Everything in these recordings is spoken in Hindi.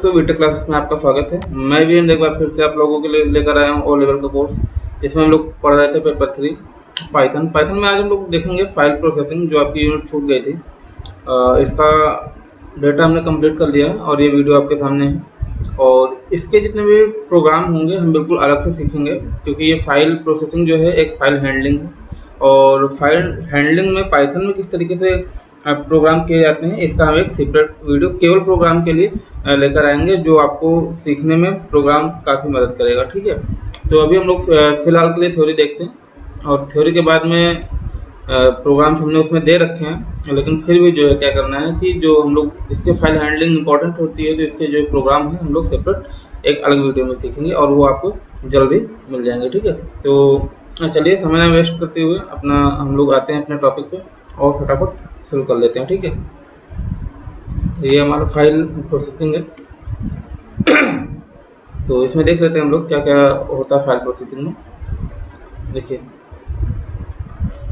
दोस्तों, बीटेक क्लासेस में आपका स्वागत है। मैं भी एक बार फिर से आप लोगों के लिए लेकर आया हूँ ओ लेवल का कोर्स। इसमें हम लोग पढ़ रहे थे पेपर 3 पाइथन में आज हम लोग देखेंगे फाइल प्रोसेसिंग, जो आपकी यूनिट छूट गई थी। इसका डेटा हमने कंप्लीट कर लिया है और ये वीडियो आपके सामने है। और इसके जितने भी प्रोग्राम होंगे हम बिल्कुल अलग से सीखेंगे, क्योंकि ये फाइल प्रोसेसिंग जो है एक फाइल हैंडलिंग है। और फाइल हैंडलिंग में पाइथन में किस तरीके से प्रोग्राम किए जाते हैं, इसका हम एक सेपरेट वीडियो केवल प्रोग्राम के लिए लेकर आएंगे, जो आपको सीखने में प्रोग्राम काफ़ी मदद करेगा। ठीक है, तो अभी हम लोग फिलहाल के लिए थ्योरी देखते हैं, और थ्योरी के बाद में प्रोग्राम्स हमने उसमें दे रखे हैं, लेकिन फिर भी जो है क्या करना है कि जो हम लोग इसके फाइल हैंडलिंग इंपॉर्टेंट होती है, तो इसके जो प्रोग्राम है हम लोग सेपरेट एक अलग वीडियो में सीखेंगे और वो आपको जल्दी मिल जाएंगे। ठीक है, तो चलिए समय न वेस्ट करते हुए अपना हम लोग आते हैं अपने टॉपिक पे और फटाफट शुरू कर लेते हैं। ठीक है, तो ये हमारा फाइल प्रोसेसिंग है। तो इसमें देख लेते हैं हम लोग क्या क्या होता है फाइल प्रोसेसिंग में। देखिए,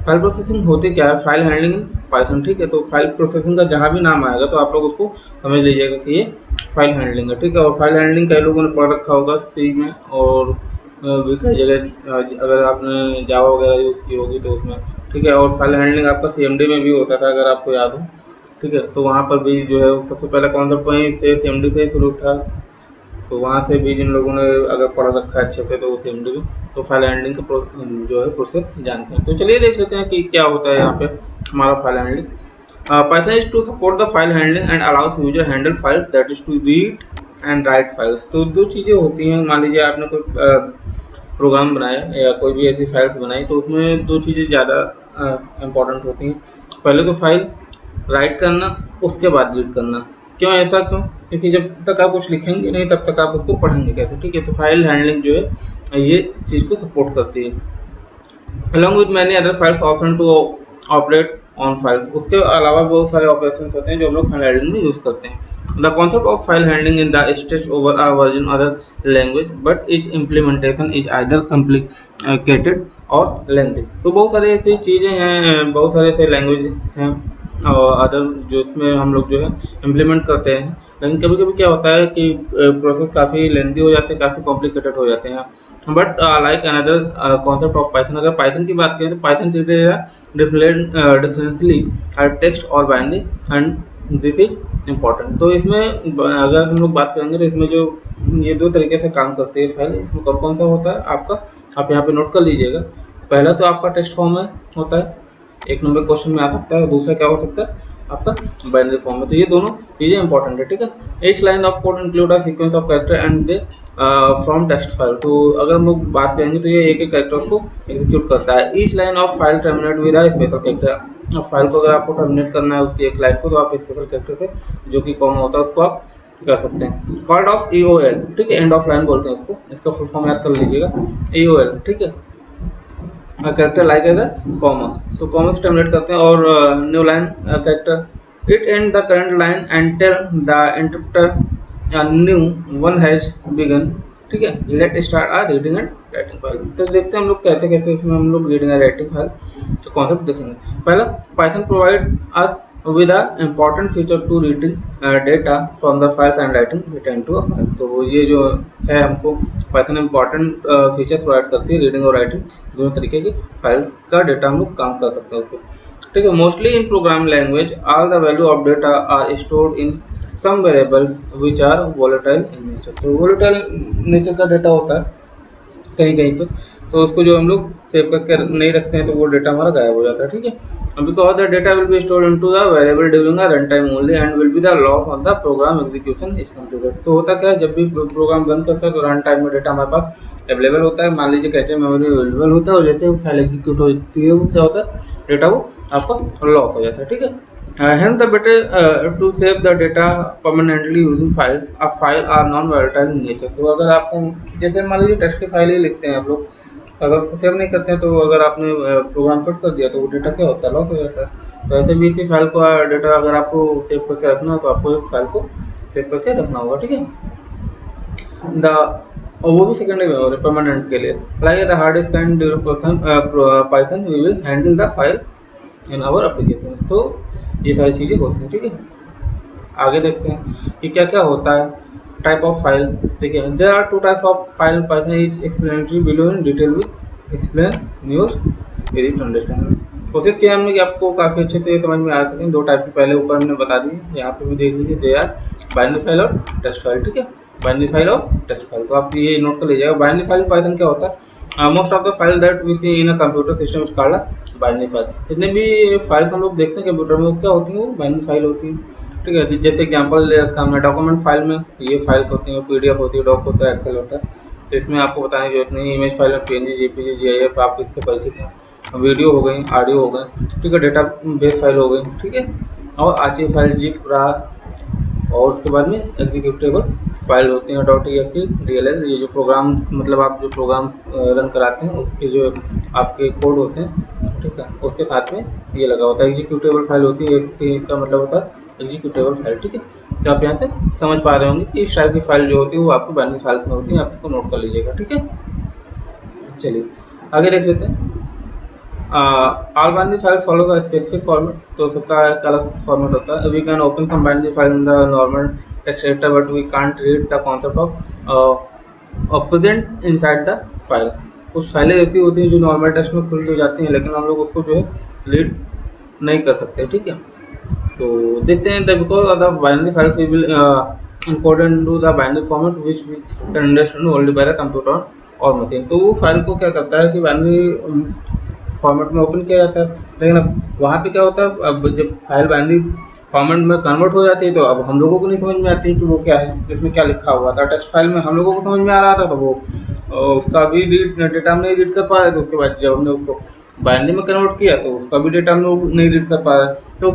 फाइल प्रोसेसिंग होती क्या है, फाइल हैंडलिंग इन पाइथन। ठीक है, तो फाइल प्रोसेसिंग का जहाँ भी नाम आएगा तो आप लोग उसको समझ लीजिएगा कि ये फाइल हैंडलिंग है। ठीक है, और फाइल हैंडलिंग कई लोगों ने पढ़ रखा होगा सी में, और भी कई जगह अगर आपने जावा वगैरह यूज़ की होगी तो उसमें। ठीक है, और फाइल हैंडलिंग आपका CMD में भी होता था, अगर आपको याद हो। ठीक है, तो वहाँ पर भी जो है सबसे पहला कॉन्सेप्ट वहीं से CMD से ही शुरू था, तो वहाँ से भी जिन लोगों ने अगर पढ़ रखा है अच्छे से तो CMD में तो फाइल हैंडलिंग का जो है प्रोसेस जानते हैं। तो चलिए देख लेते हैं कि क्या होता है यहाँ पे हमारा file handling. Python is to support the file handling and allows user handle files, that is to read and write files। तो दो चीज़ें होती हैं, मान लीजिए आपने कोई प्रोग्राम बनाया या कोई भी ऐसी फाइल्स बनाई, तो उसमें दो चीज़ें ज़्यादा इम्पोर्टेंट होती हैं। पहले तो फाइल राइट करना, उसके बाद रीड करना। क्यों ऐसा, क्यों? क्योंकि जब तक आप कुछ लिखेंगे नहीं तब तक आप उसको पढ़ेंगे कैसे। ठीक है, तो फाइल हैंडलिंग जो है ये चीज़ को सपोर्ट करती है। Along with many other files option to operate on files, उसके अलावा बहुत सारे ऑपरेशन होते हैं जो हम लोग फाइल हैंडलिंग में यूज़ करते हैं। The concept of file handling in the stage over a version other language, but is implementation is either complicated और लेंथी। तो बहुत सारी ऐसी चीज़ें हैं, बहुत सारे ऐसे लैंग्वेज हैं और अदर जो इसमें हम लोग जो है इम्प्लीमेंट करते हैं, लेकिन कभी कभी क्या होता है कि प्रोसेस काफ़ी लेंथी हो जाते हैं, काफ़ी कॉम्प्लिकेटेड हो जाते हैं। But like another concept of Python, अगर पाइथन की बात करें तो पाइथन डिफरेंटली टेक्स्ट और binary and this is important. तो इसमें अगर हम लोग बात करेंगे तो इसमें जो ये दो तरीके से काम करती है फाइल, इसमें कौन कौन सा होता है आपका, आप यहाँ पे नोट कर लीजिएगा। पहला तो आपका टेक्स्ट फॉर्म में होता है, एक नंबर क्वेश्चन में आ सकता है, दूसरा क्या हो सकता है आपका बाइनरी फॉर्म में। तो ये दोनों चीज़ें इंपॉर्टेंट है। ठीक है, each line of code include a sequence of character and they from text file। तो अगर हम लोग बात करेंगे तो ये एक एक कैरेक्टर को एग्जीक्यूट करता है। each line of file terminate with a special character। अब फाइल को अगर आपको टर्मिनेट करना है उसकी एक लाइन को, तो आप स्पेशल कैरेक्टर से जो कि कॉमा होता है उसको आप कर सकते हैं। कॉल्ड ऑफ EOL, ठीक है, एंड ऑफ लाइन बोलते हैं इसको, इसका फुल फॉर्म याद कर लीजिएगा, EOL। ठीक है, character like as a comma, तो कॉमा से टर्मिनेट करते हैं। और new line character it end the current line and tell the interpreter new one has begun. ठीक है, let start a reading and writing file. तो देखते हैं हम लोग कैसे कैसे इसमें हम लोग रीडिंग एंड राइटिंग फाइल तो कॉन्सेप्ट देखेंगे। पहला, Python provide us with a important feature to reading data from the files and writing data into a file. तो ये जो है हमको पाइथन इम्पॉर्टेंट फीचर्स प्रोवाइड करती है, रीडिंग और राइटिंग दोनों तरीके की फाइल्स का डेटा हम लोग काम कर सकते हैं उसको। ठीक है, mostly in program language all the value of data are stored in some variable which are volatile in nature. तो वोलेटाइल नेचर का डेटा होता है कहीं कहीं पे, तो उसको जो हम लोग सेव करके नहीं रखते हैं तो वो डेटा हमारा गायब हो जाता है। ठीक है, because the data will be stored into the variable during a run time only and will be the loss on the program execution is completed. तो होता क्या है, जब भी प्रोग्राम रन करता है तो रन टाइम में डेटा हमारे पास अवेलेबल होता है, मान लीजिए कैसे मेमोरी में अवेलेबल होता है, और जैसे फाइल एग्जीक्यूट होती है वो क्या होता है, डेटा वो आपका लॉस हो जाता है। ठीक है, hence the better to save the data permanently using files। अब file are non volatile in nature. तो अगर आपको जैसे मान लीजिए टेक्स्ट की फाइल ही लिखते हैं आप लोग, अगर उसको सेव नहीं करते हैं तो अगर आपने प्रोग्राम कट कर दिया तो वो डेटा क्या होता है, लॉस हो जाता है। तो ऐसे भी इसी फाइल को डेटा अगर आपको सेव करके रखना हो तो आपको इस फाइल को सेव करके रखना होगा। ठीक है, द और वो भी सेकेंडरी मेमोरी परमानेंट के लिए, like the hard disk and Python we will handle the file in our application. तो ये सारी चीज़ें होती हैं। ठीक है, आगे देखते हैं कि क्या क्या होता है। टाइप ऑफ फाइल, देखिए there are two types of file Python is explanatory below in detail with explain news easy to understand. कोशिश किया हमने कि आपको काफ़ी अच्छे से समझ में आ सके। दो टाइप के पहले ऊपर हमने बता दी, यहाँ पे भी देख लीजिए, दे आर बाइनरी फाइल और टेक्स्ट फाइल, ठीक है, बाइनरी फाइल और टेक्स्ट फाइल। तो आप ये नोट कर लीजिएगा, बाइनरी फाइल पाइथन क्या होता है, most of the file that we see in a computer system is called binary file. जितने भी फाइल्स हम लोग देखते हैं कंप्यूटर में, वो क्या होती हैं, वो बाइनरी फाइल होती हैं, ठीक है। जैसे एग्जाम्पल ले रखा हमने, डॉक्यूमेंट फाइल में ये फाइल्स होती हैं, पीडीएफ होती है, डॉक होता है, एक्सेल होता है। तो इसमें आपको बताने की जरूरत नहीं, इमेज फाइल में पीएनजी, जेपीजी, जीआईएफ आप इससे परिचित हैं, वीडियो हो गई, ऑडियो हो गए, ठीक है, डेटा बेस फाइल हो गई, ठीक है, और आर्चिव फाइल, जिप, रार, और उसके बाद में एग्जीक्यूटेबल फाइल होती हैं, डॉट .exe, DLL, ये जो प्रोग्राम, मतलब आप जो प्रोग्राम रन कराते हैं उसके जो आपके कोड होते हैं, ठीक है, उसके साथ में ये लगा होता है। एग्जीक्यूटेबल फाइल होती है, इसके का मतलब होता है एग्जीक्यूटेबल फाइल, ठीक है। तो आप यहाँ से समझ पा रहे होंगे कि इस टाइप की फाइल जो होती है वो आपको बाइनरी फाइल्स में होती है, आप इसको नोट कर लीजिएगा, ठीक है। चलिए आगे देख लेते हैं। all binary files follow the specific format, तो सबका एक अलग फॉर्मेट होता है। We can open some binary file in the normal text editor, but we can't read the concept of present inside the file। कुछ फाइलें ऐसी होती हैं जो नॉर्मल टेक्स्ट में खुल तो जाती हैं, लेकिन हम लोग उसको जो है रीड नहीं कर सकते, ठीक है। तो देखते हैं, because the binary files we will encoded into the binary format which we can understand only by the computer और मशीन। तो वो फाइल को क्या करता है कि बाइनरी फॉर्मेट में ओपन किया जाता है, लेकिन अब वहाँ पे क्या होता है, अब जब फाइल बाइनरी फॉर्मेट में कन्वर्ट हो जाती है तो अब हम लोगों को नहीं समझ में आती कि वो क्या है, इसमें क्या लिखा हुआ था। टेक्स्ट फाइल में हम लोगों को समझ में आ रहा था, तो वो उसका भी डेटा हम नहीं रीड कर पा रहे थे। उसके बाद जब हमने उसको बाइनरी में कन्वर्ट किया तो उसका भी डेटा हम लोग नहीं रीड कर पा रहे। तो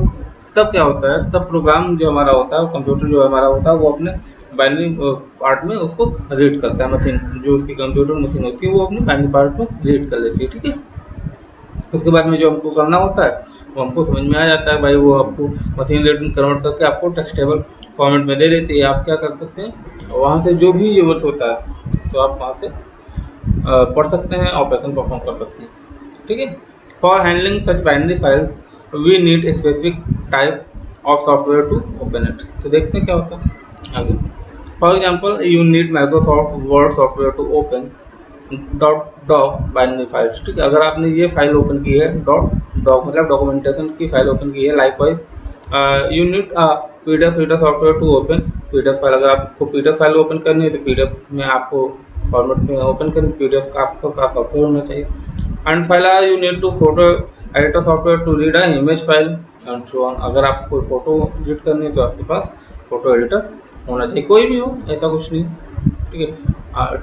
तब क्या होता है, तब प्रोग्राम जो हमारा होता है, कंप्यूटर जो हमारा होता है, वो अपने बाइनरी पार्ट में उसको रीड करता है। मशीन जो उसकी कंप्यूटर मशीन होती है वो अपने बाइनरी पार्ट में रीड कर लेती है, ठीक है। उसके बाद में जो हमको करना होता है वो हमको समझ में आ जाता है भाई, वो आपको मशीन रीडिंग कन्वर्ट करके आपको टेक्स्टेबल फॉर्मेट में दे देती है। आप क्या कर सकते हैं, वहाँ से जो भी यूज होता है तो आप वहाँ से पढ़ सकते हैं, ऑपरेशन परफॉर्म कर सकते हैं, ठीक है। For handling such binary files we need specific type of software to open it. तो देखते हैं क्या होता है आगे। For example you need Microsoft Word software to open doc binary files, ठीक है। अगर आपने ये फाइल ओपन की है, डॉक मतलब डॉक्यूमेंटेशन की फाइल ओपन की है, likewise you need PDF reader software to open PDF file. अगर आपको पीडीएफ फाइल ओपन करनी है तो पीडीएफ में आपको फॉर्मेट में ओपन करनी, पीडीएफ का आपके पास सॉफ्टवेयर होना चाहिए। And file you need to photo editor software to read a image file and so on. अगर आपको फोटो एडिट करनी है तो आपके पास फोटो एडिटर होना चाहिए, कोई भी हो, ऐसा कुछ नहीं, ठीक है।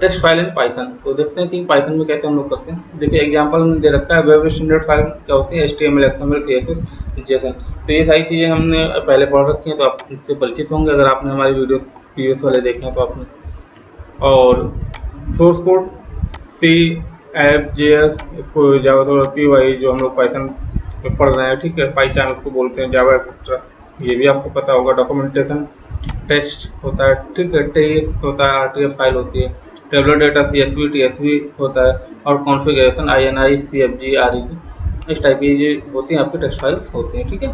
टेक्स्ट फाइल इन पाइथन, तो देखते हैं कि पाइथन में कैसे हम लोग करते हैं। देखिए एग्जांपल दे रखा है, वेब स्टैंडर्ड फाइल क्या होती है, HTML, XML, CSS, JSON। तो ये सारी चीज़ें हमने पहले पढ़ रखी हैं, तो आप इससे परिचित होंगे अगर आपने हमारी वीडियोस प्रीवियस वाले देखे हैं तो आपने। और source code C, app, JS, इसको जावा PY जो हम लोग पाइथन में पढ़ रहे हैं, ठीक है, पाइचान उसको बोलते हैं, जावा एक्सेट्रा, ये भी आपको पता होगा। डॉक्यूमेंटेशन टेक्स्ट होता है, ठीक है, टेक्स्ट होता है, RTF फाइल होती है, टेबलर डेटा CSV, TSV होता है, और कॉन्फ़िगरेशन INI, CFG, REG, इस टाइप की ये होती हैं आपकी टेक्स्ट फाइल्स होती हैं, ठीक है।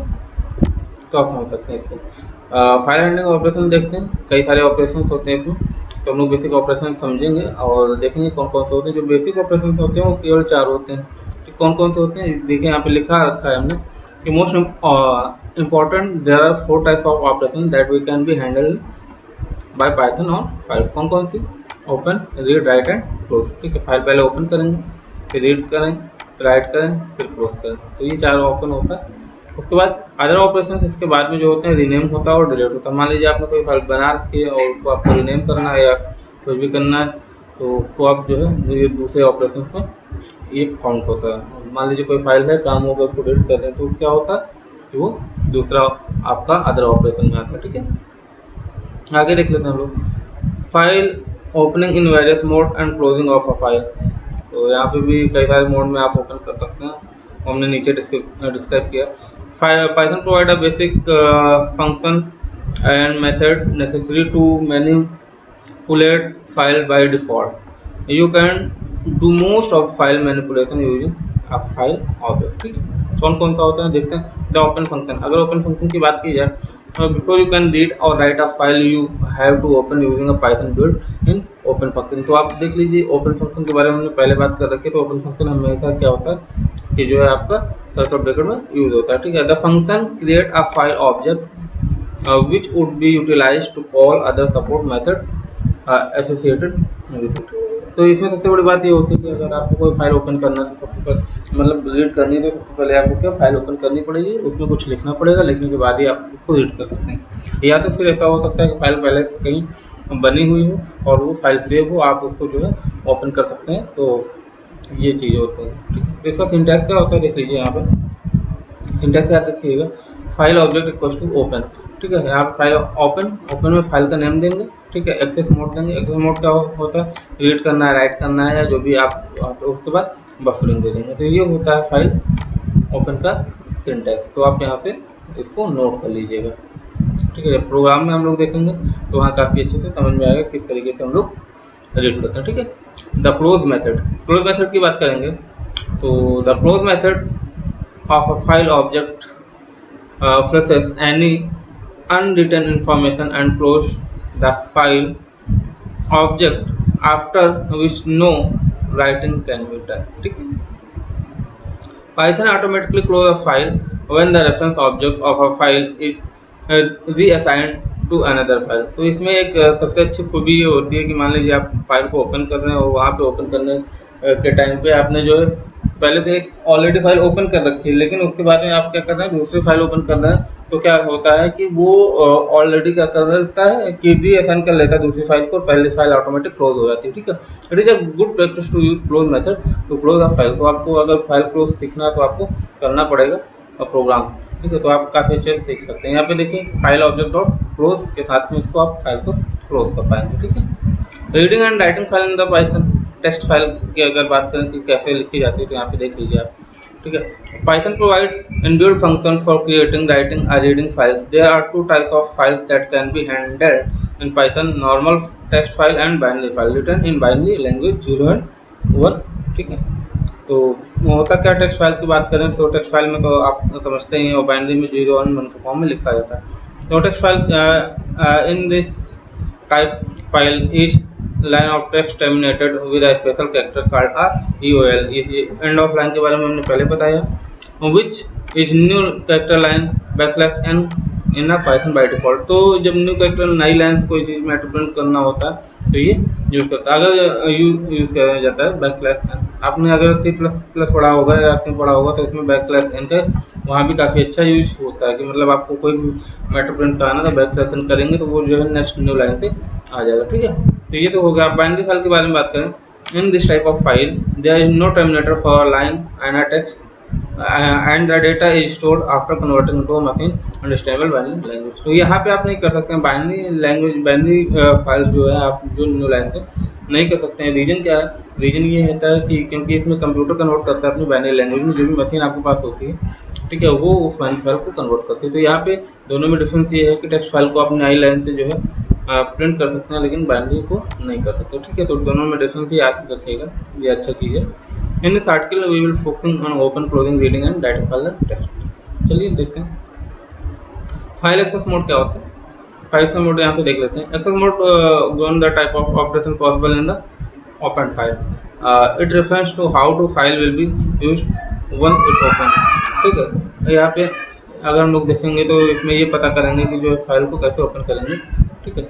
तो आप समझ सकते हैं इसको। फाइल हैंडलिंग ऑपरेशन देखते हैं, कई सारे ऑपरेशन होते हैं इसमें, तो हम लोग बेसिक ऑपरेशन समझेंगे और देखेंगे कौन कौन से होते हैं। जो बेसिक ऑपरेशन होते हैं वो केवल 4 होते हैं। कौन कौन से होते हैं, देखिए यहाँ पे लिखा रखा है हमने कि most important there are 4 types of operation that we can be handled by Python on files। कौन कौन सी, open, read, write and close, ठीक है। फाइल पहले ओपन करेंगे, फिर रीड करें, राइट करें, फिर क्लोज करें, तो ये 4 ओपन होता है। उसके बाद अदर ऑपरेशन इसके बाद में जो होते हैं, रीनेम होता है और डिलीट होता है। मान लीजिए आपने कोई फाइल बना रखी है और उसको आपको रीनेम करना है या कुछ भी करना है, तो उसको आप जो है ये दूसरे ऑपरेशन में ये काउंट होता है। मान लीजिए कोई फाइल है, काम हो गया, उसको डिलीट कर दें, तो क्या होता है कि वो दूसरा आपका अदर ऑपरेशन में आता है, ठीक है। आगे देख लेते हैं हम लोग, file opening in various mode and closing of a file. तो यहाँ पे भी कई सारे मोड में आप ओपन कर सकते हैं, हमने नीचे डिस्क्राइब किया। Python provide a basic function and method necessary to manipulate file by default. You can do most of file manipulation using a file object, ठीक है। कौन कौन सा होता है देखते हैं। द ओपन फंक्शन, अगर ओपन फंक्शन की बात की जाए बिफोर यू कैन रीड और write a file you have to open using a Python build in open function. तो आप देख लीजिए ओपन फंक्शन के बारे में हमने पहले बात कर रखी है। तो ओपन फंक्शन हमेशा क्या होता है कि जो है आपका सर्कल ब्रैकेट में यूज होता है, ठीक है। The function create a file object which would be utilized to call other support method associated with it। तो इसमें सबसे बड़ी बात ये होती है कि अगर आपको कोई फाइल ओपन करना है तो सबसे पहले मतलब रीड करनी है तो सबसे पहले आपको क्या फाइल ओपन करनी पड़ेगी, उसमें कुछ लिखना पड़ेगा, लिखने के बाद ही आप उसको रीड कर सकते हैं। या तो फिर ऐसा हो सकता है कि फाइल पहले से कहीं बनी हुई हो और वो फाइल सेव हो, आप उसको जो है ओपन कर सकते हैं। तो ये चीज़ होती है, ठीक है। तो इसका सिंटैक्स क्या होता है देख लीजिए यहाँ पर। सिंटैक्स याद रखिएगा, file object equals to open, ठीक है। आप फाइल ओपन में फाइल का नेम देंगे, ठीक है। एक्सेस मोड देंगे, एक्सेस मोड क्या होता है, रीड करना है, राइट करना है या जो भी आप उसके बाद बफरिंग दे देंगे। तो ये होता है फाइल ओपन का सिंटैक्स। तो आप यहाँ से इसको नोट कर लीजिएगा, ठीक है। प्रोग्राम में हम लोग देखेंगे तो वहाँ काफ़ी अच्छे से समझ में आएगा किस तरीके से हम लोग रीड करते हैं, ठीक है। The close method, close method की बात करेंगे तो the close method of a file object flushes any unwritten information and close the file object after which no writing can be done, ठीक है। Python automatically close a file when the reference object of a file is reassigned to another file। तो इसमें एक सबसे अच्छी खूबी ये होती है कि मान लीजिए आप फाइल को ओपन कर रहे हैं और वहाँ पे ओपन करने के टाइम पे आपने जो है पहले से एक ऑलरेडी फाइल ओपन कर रखी है, लेकिन उसके बाद में आप क्या कर रहे हैं दूसरी फाइल ओपन कर रहे हैं। तो क्या होता है कि वो ऑलरेडी क्या कर लेता है कि रीअसाइन कर लेता है दूसरी फाइल को, पहली फाइल ऑटोमेटिक क्लोज हो जाती है, ठीक है। It is a good practice to use close method to close a file. तो आपको अगर फाइल क्लोज सीखना है तो आपको करना पड़ेगा प्रोग्राम, ठीक है। तो आप काफ़ी अच्छे से सीख सकते हैं। यहाँ पे देखिए फाइल ऑब्जेक्ट डॉट क्लोज के साथ में इसको आप फाइल को क्लोज कर पाएंगे, ठीक है। Reading and writing file in the Python, text file की अगर बात करें कि कैसे लिखी जाती है तो यहाँ पे देख लीजिए आप, ठीक है। Python provide inbuilt function for creating writing और reading files. There are two types of files that can be handled in Python, normal text file and binary file written in binary language 0 and 1, ठीक है। तो होता क्या टेक्स्ट फाइल की बात करें तो टेक्स्ट फाइल में तो आप समझते ही हैं और बाइनरी में 0 और 1 के फॉर्म में लिखा जाता है। तो text file in this type file is line of text terminated with a special character called EOL। ये एंड ऑफ लाइन के बारे में हमने पहले बताया, which is new character line \n in Python by default. तो जब न्यू कैरेक्टर नई लाइन से कोई चीज़ में प्रिंट करना होता है तो ये यूज करता है। अगर यूज किया जाता है \n, आपने अगर C++ पढ़ा होगा या C पढ़ा होगा तो इसमें \n का वहाँ भी काफ़ी अच्छा यूज होता है कि मतलब आपको कोई भी मैटर प्रिंट कराना तो \n करेंगे तो वो जो है नेक्स्ट न्यू लाइन से आ जाएगा, ठीक है। तो ये तो हो गया। बाइनरी फाइल के बारे में बात करें, in this type of file there is no terminator for line and text and the data is stored after converting into a machine understandable binary language। तो यहाँ पे आप नहीं कर सकते हैं बाइनरी लैंग्वेज, बाइनरी फाइल्स जो है आप जो न्यू लाइन से नहीं कर सकते हैं। रीजन क्या है, रीजन ये होता है कि क्योंकि इसमें कंप्यूटर कन्वर्ट करता है अपनी बाइनरी लैंग्वेज में, जो भी मशीन आपके पास होती है, ठीक है, वो उस बाइनरी फाइल को कन्वर्ट करती है। तो यहाँ पे दोनों में डिफरेंस ये है कि टेक्स्ट फाइल को आप नई लाइन से जो है प्रिंट कर सकते हैं लेकिन बाइनरी को नहीं कर सकते, ठीक है। तो दोनों में डिफरेंस भी याद रखिएगा, ये अच्छा चीज़ है। In this article we will focusing on open, closing, reading and writing file and text। चलिए देखते हैं फाइल एक्सेस मोड क्या होता है। फाइल एक्सेस मोड यहाँ से देख लेते हैं। Access mode one the type of operation possible in the open file. It reference to how to file will be used when it open, ठीक है। यहाँ पे अगर हम लोग देखेंगे तो इसमें ये पता करेंगे कि जो फाइल को कैसे ओपन करेंगे, ठीक है।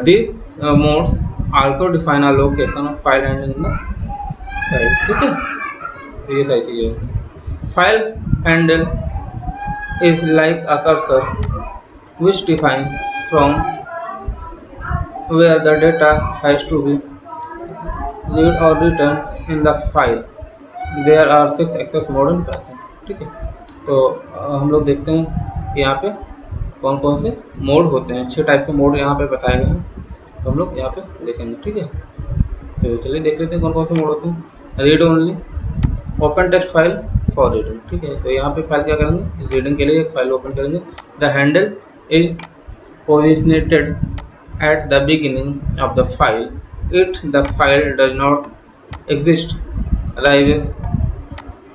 This modes also define a location of file and in the file, ठीक है। तो ये सारी चीज़ें। File handle is like a cursor which defines from where the data has to be read or written in the file। There are 6 access mode in Python, ठीक है। तो हम लोग देखते हैं कि यहाँ पे कौन कौन से मोड होते हैं। 6 टाइप के मोड यहाँ पे बताए गए हैं, तो हम लोग यहाँ पे देखेंगे, ठीक है। तो चलिए देख लेते हैं कौन कौन से मोड होते हैं। Read only, open text file for reading, ठीक है। तो यहाँ पे फाइल क्या करेंगे, रीडिंग के लिए एक फाइल ओपन करेंगे। The handle is positioned at the beginning of the file, if the file does not exist arises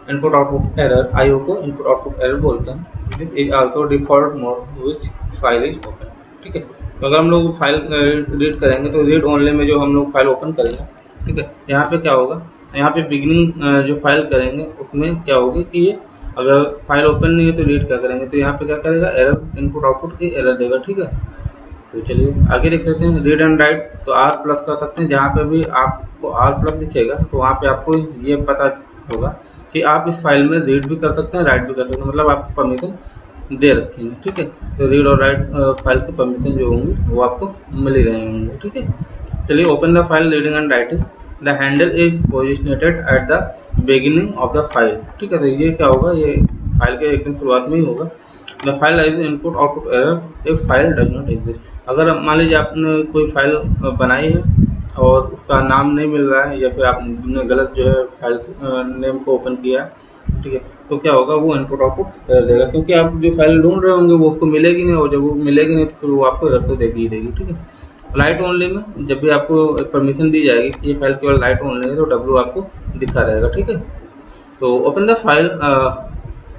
input output error. IO को इनपुट आउटपुट एरर बोलते हैं। This is also default mode which file is open. ठीक है, तो अगर हम लोग फाइल रीड करेंगे तो रीड ओनली में जो हम लोग फाइल ओपन करेंगे, ठीक है, यहाँ पे क्या होगा, यहाँ पे बिगिनिंग जो फाइल करेंगे उसमें क्या होगी कि ये अगर फाइल ओपन नहीं है तो रीड क्या करेंगे, तो यहाँ पे क्या करेगा, एरर इनपुट आउटपुट की एरर देगा। ठीक है, तो चलिए आगे देख लेते हैं। रीड एंड राइट तो आर प्लस कर सकते हैं, जहाँ पे भी आपको आर प्लस दिखेगा तो वहाँ पे आपको ये पता होगा कि आप इस फाइल में रीड भी कर सकते हैं, राइट भी कर सकते हैं, मतलब आपको परमिशन दे रखी है। ठीक है, तो रीड और राइट फाइल की परमिशन जो होंगी वो आपको मिल ही रहे होंगे। ठीक है, चलिए open the file reading and writing, the handle is positioned at the beginning of the file. ठीक है, तो ये क्या होगा, ये फाइल के एकदम शुरुआत में ही होगा। The file is input output error if file does not exist. अगर मान लीजिए आपने कोई फाइल बनाई है और उसका नाम नहीं मिल रहा है, या फिर आपने गलत जो है फाइल नेम को ओपन किया है, ठीक है, तो क्या होगा, वो इनपुट आउटपुट एरर देगा, क्योंकि आप जो फाइल ढूंढ रहे होंगे वो उसको मिलेगी नहीं, और जब वो मिलेगी नहीं तो फिर वो आपको एरर तो देगी ही देगी। ठीक है, राइट ओनली में जब भी आपको परमिशन दी जाएगी कि ये फाइल केवल राइट ओनली है तो डब्ल्यू आपको दिखा रहेगा। ठीक है, तो open the file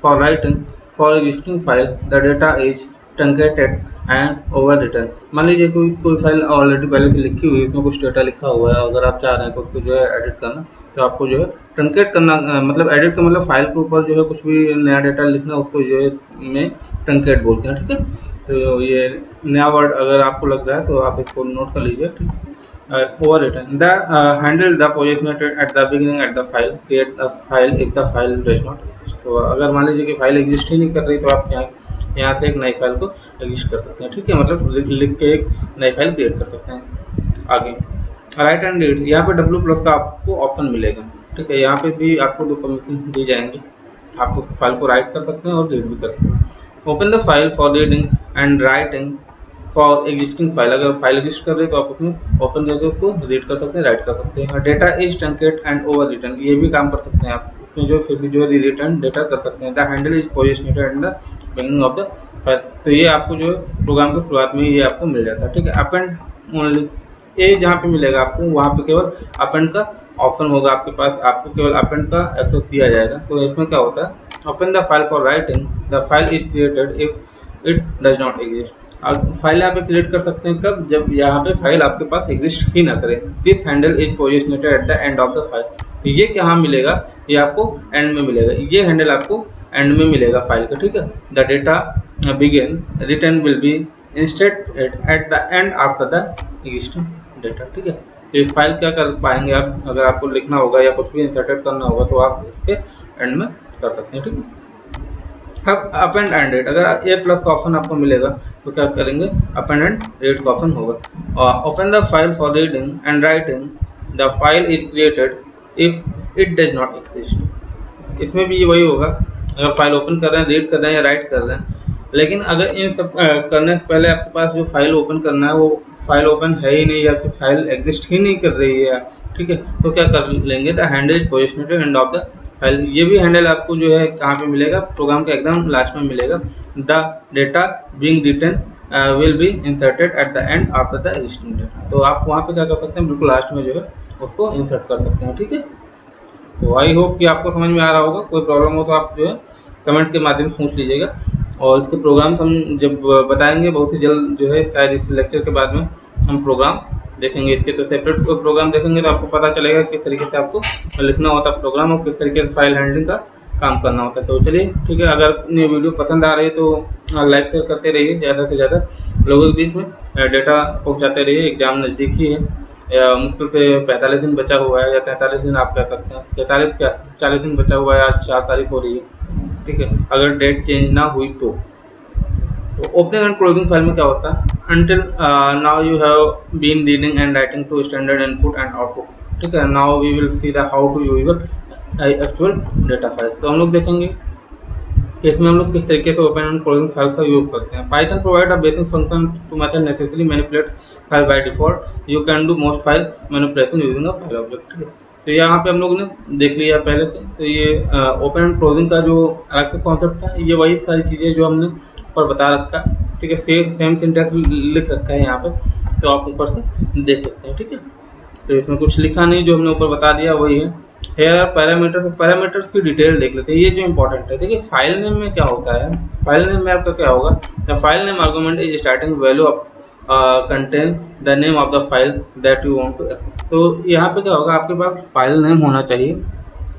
for writing for existing file the data is truncated and over return. मान लीजिए कोई फाइल ऑलरेडी पहले से लिखी हुई है, उसमें कुछ डेटा लिखा हुआ है, अगर आप चाह रहे हैं कि उसको जो है एडिट करना, तो आपको जो है ट्रंकेट करना, मतलब एडिट का मतलब फाइल के ऊपर जो है कुछ भी नया डेटा लिखना, उसको जो है इसमें ट्रंकेट बोलते हैं। ठीक है, तो ये नया वर्ड अगर आपको लग रहा है तो आप इसको नोट कर लीजिए। ठीक है, over written the handle the position at the beginning at the file create a file if the file does not exist। तो अगर मान लीजिए कि फाइल एग्जिस्ट ही नहीं कर रही तो आप यहाँ से एक नई फाइल को एग्जिस्ट कर सकते हैं। ठीक है, मतलब लिख के एक नई फाइल क्रिएट कर सकते हैं। आगे राइट एंड रीड, यहाँ पे डब्ल्यू प्लस का आपको ऑप्शन मिलेगा। ठीक है, यहाँ पे भी आपको दो परमिशन दी जाएंगी, आप उस फाइल को राइट कर सकते हैं और रीड भी कर सकते हैं। Open the file for reading and writing for existing file, अगर फाइल एग्जिस्ट कर रही है तो आप उसमें ओपन करके उसको रीड कर सकते हैं, राइट कर सकते हैं। Data is truncate and over return, ये भी काम कर सकते हैं आप, उसमें जो फिर भी जो रिटर्न डेटा कर सकते हैं। The handle is positioned in the beginning of the file, तो ये आपको जो प्रोग्राम की शुरुआत में ये आपको मिल जाता है। ठीक है, अपेंड ओनली, ये जहाँ पे मिलेगा आपको वहाँ पे केवल अपेंड का ऑप्शन होगा आपके पास, आपको केवल अपेंड का एक्सेस दिया जाएगा। तो इसमें क्या होता है, open the file for writing the file is created if it does not exist. File यहाँ पे क्रिएट कर सकते हैं कब, जब यहाँ पे फाइल आपके पास एग्जिस्ट ही ना करे। This handle is positioned at the end of the file, ये कहाँ मिलेगा, ये आपको एंड में मिलेगा, ये हैंडल आपको एंड में मिलेगा फाइल का। ठीक है, the data begin return will be instead eight the end after the existing data. ठीक है, तो इस फाइल क्या कर पाएंगे आप, अगर आपको लिखना होगा या कुछ भी इंसर्टेड करना होगा तो आप इसके एंड में कर सकते हैं। ठीक है, अब अपेंड एंड रीड, अगर ए प्लस का ऑप्शन आपको मिलेगा तो क्या करेंगे, अपेंड एंड रीड का ऑप्शन होगा। Open the file for reading and writing the file is created if it does not exist. इसमें भी वही होगा, अगर फाइल ओपन कर रहे हैं, रीड कर रहे हैं या राइट कर रहे हैं, लेकिन अगर इन सब करने से पहले आपके पास जो फाइल ओपन करना है वो फाइल ओपन है ही नहीं, या फिर फाइल एग्जिस्ट ही नहीं कर रही है, ठीक है, तो क्या कर लेंगे, the handle is positioned end of the file, ये भी हैंडल आपको जो है कहाँ पे मिलेगा, प्रोग्राम के एकदम लास्ट में मिलेगा। The data being written will be inserted at the end after the existing data. तो आप वहाँ पे क्या कर सकते हैं, बिल्कुल लास्ट में जो है उसको इंसर्ट कर सकते हैं। ठीक है, तो आई होप कि आपको समझ में आ रहा होगा। कोई प्रॉब्लम हो तो आप जो है कमेंट के माध्यम से पूछ लीजिएगा, और इसके प्रोग्राम्स हम जब बताएंगे बहुत ही जल्द जो है, शायद इस लेक्चर के बाद में हम प्रोग्राम देखेंगे इसके, तो सेपरेट प्रोग्राम देखेंगे तो आपको पता चलेगा किस तरीके से आपको लिखना होता है प्रोग्राम और किस तरीके से फाइल हैंडलिंग का काम करना होता है। तो चलिए ठीक है, अगर ये वीडियो पसंद आ रही है तो लाइक शेयर करते रहिए, ज़्यादा से ज़्यादा लोगों के बीच में डेटा पहुँचाते रहिए। एग्जाम नज़दीक ही है, या मुश्किल से 45 दिन बचा हुआ है, या 43 दिन आप कह सकते हैं, 43 क्या 40 दिन बचा हुआ है, आज 4 तारीख हो रही है। ठीक है, अगर डेट चेंज ना हुई तो ओपनिंग एंड क्लोजिंग फाइल में क्या होता है, until now you have been reading and writing to standard input and output। ठीक है, now we will see the how to use your actual data file। तो हम लोग देखेंगे कि इसमें हम लोग किस तरीके से ओपन एंड क्लोजिंग फाइल्स का यूज करते हैं। Python provide a basic function to method necessary manipulate file by default, you can do most file manipulation using a file object. ठीक है, तो यहाँ पे हम लोग ने देख लिया पहले से, तो ये ओपन एंड क्लोजिंग का जो अलग से कॉन्सेप्ट था, ये वही सारी चीज़ें जो हमने ऊपर बता रखा। ठीक है, सेम सिंटैक्स लिख रखा है यहाँ पे, तो आप ऊपर से देख सकते हैं। ठीक है, तो इसमें कुछ लिखा नहीं, जो हमने ऊपर बता दिया वही है। हेयर पैरामीटर, पैरामीटर्स की डिटेल देख लेते हैं, ये जो इंपॉर्टेंट है। देखिए फाइल नेम में क्या होता है, फाइल नेम में आपका क्या होगा, the file name argument is starting value of contain the name of the file that you want to access. तो यहाँ पे क्या होगा, आपके पास फाइल नेम होना चाहिए,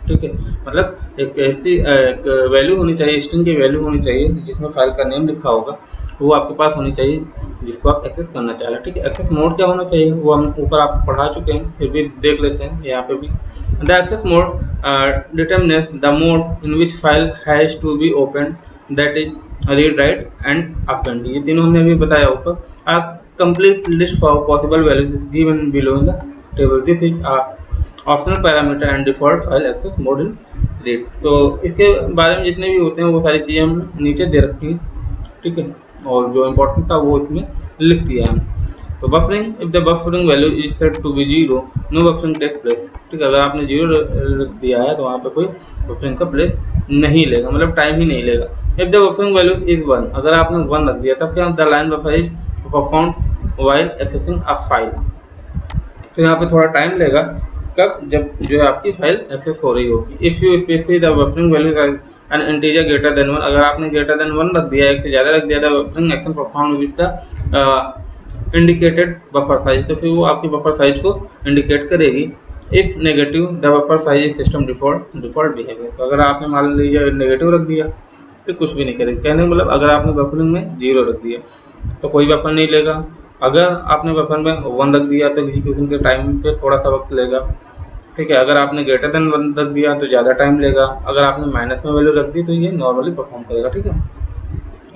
ठीक है, मतलब एक ऐसी एक वैल्यू होनी चाहिए, स्ट्रिंग की वैल्यू होनी चाहिए जिसमें फाइल का नेम लिखा होगा, वो आपके पास होनी चाहिए जिसको आप एक्सेस करना चाह रहे हैं, ठीक है। एक्सेस मोड क्या होना चाहिए वो हम ऊपर आप पढ़ा चुके हैं, फिर भी देख लेते हैं यहाँ पे भी। The access mode determines the mode in which file has to be open, that is read write and append, ये तीनों हमने अभी बताया ऊपर। A complete list for possible values is given below in the table, this is optional parameter and default file access mode in read. तो इसके बारे में जितने भी होते हैं वो सारी चीज़ें हम नीचे दे रखी हैं, ठीक है, और जो इम्पोर्टेंट था वो इसमें लिख दिया है। तो buffering, if the buffering value is set to be zero, no buffering take place, ठीक है। अगर आपने जीरो रख दिया है तो वहाँ पे कोई बफरिंग का प्लेस नहीं लेगा, मतलब टाइम ही नहीं लेगा। If the buffering value is one, अगर आपने वन रख दिया तब क्या, the line buffer is performed while accessing a file, तो यहाँ पे थोड़ा टाइम लेगा, कब, जब जो है आपकी फाइल एक्सेस हो रही होगी। If you specify the buffering value N integer greater than one, अगर आपने ग्रेटर देन वन रख दिया, एक से ज़्यादा रख दिया, the buffering action perform with the indicated buffer size, तो फिर वो आपकी बफर साइज को इंडिकेट करेगी। If negative the buffer size is system default behaviour, तो अगर आपने मान लीजिए नेगेटिव रख दिया तो कुछ भी नहीं करेगी, कहने का मतलब अगर आपने बफरिंग में जीरो रख दिया तो कोई बफर नहीं लेगा, अगर आपने बफर में वन रख दिया तो एग्जीक्यूशन के टाइम पे थोड़ा सा वक्त लेगा, ठीक है। अगर आपने ग्रेटर देन वन रख दिया तो ज़्यादा टाइम लेगा, अगर आपने माइनस में वैल्यू रख दी तो ये नॉर्मली परफॉर्म करेगा, ठीक है।